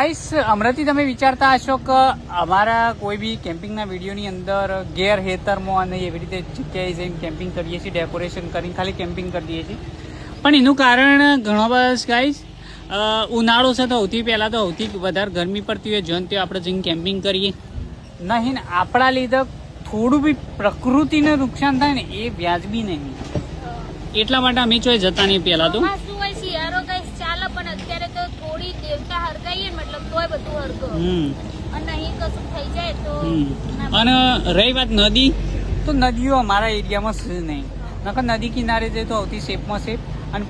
Guys હમણાંથી તમે વિચારતા હશો કે અમારા કોઈ બી કેમ્પિંગના વિડીયોની અંદર ગેર હેતરમાં અને એવી રીતે જગ્યાએ જઈને કેમ્પિંગ કરીએ છીએ, ડેકોરેશન કરીને ખાલી કેમ્પિંગ કરી દઈએ છીએ. પણ એનું કારણ ઘણો બસ ગાઈસ ઉનાળો છે તો સૌથી પહેલાં તો સૌથી વધારે ગરમી પડતી હોય જન તે આપણે જઈને કેમ્પિંગ કરીએ નહીં ને આપણા લીધે થોડું બી પ્રકૃતિને નુકસાન થાય ને એ વ્યાજબી નહીં. એટલા માટે અમે ચોય જતા નહીં પહેલાં તો. ચાલો પણ અત્યારે તો થોડી દેવતા હરગાઈએ મતલબ તોય બધું હરગો અને અહીં કશું થઈ જાય તો. અને રહી વાત નદી, તો નદીઓ અમારા એરિયામાં છે નહીં. નકર નદી કિનારે જાય તો સૌથી સેફમાં સેફ. અને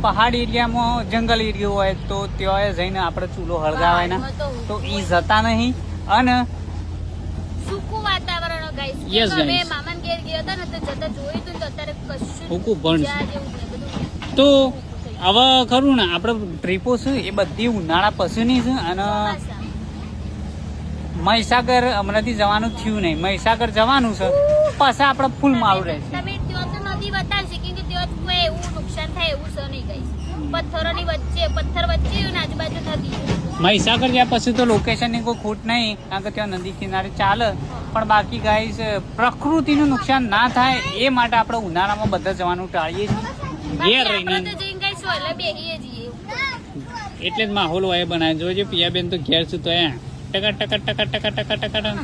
પહાડ એરિયામાં જંગલ એરિયો હોય તો ત્યાં જઈને આપણે ચૂલો હળગાવાય ના તો એ જતા નહીં. અને સૂકું વાતાવરણ ગાઈસ. Yes, અમે guys. મામાને ઘેર ગયા હતા ને તો જતા જોયું હતું તો અત્યારે કશું સૂકું પણ જ્યાં જેવું નહીં બધું. તો હવે ખરું ને આપણે ટ્રીપો છે એ બધી ઉનાળા પછીની છે. અને મહીસાગર હમણાંથી જવાનું થયું નહીં. મહીસાગર જવાનું છે પછી આપણે ફૂલ મારું રહેશે. તમે ત્યાં તો નદી બતાવશે કેમ કે ત્યાં કોઈ એવું નુકસાન થાય એવું છે નહીં ગાઈસ. પથ્થરોની વચ્ચે પથ્થર વચ્ચે અને આજુબાજુ નદી. મહીસાગર ગયા પછી તો લોકેશનની કોઈ ખોટ નહીં, કારણ કે ત્યાં નદી કિનારે ચાલે. પણ બાકી ગાઈસ પ્રકૃતિનું નુકસાન ના થાય એ માટે આપણે ઉનાળામાં બધા જવાનું ટાળીએ છીએ. ઘેર રહીને એટલે જ માહોલ હોય બનાવે. જોજે પિયાબેન તો ઘેર છું તો ટકા ટકા ટકા ટકા ટકા ટકા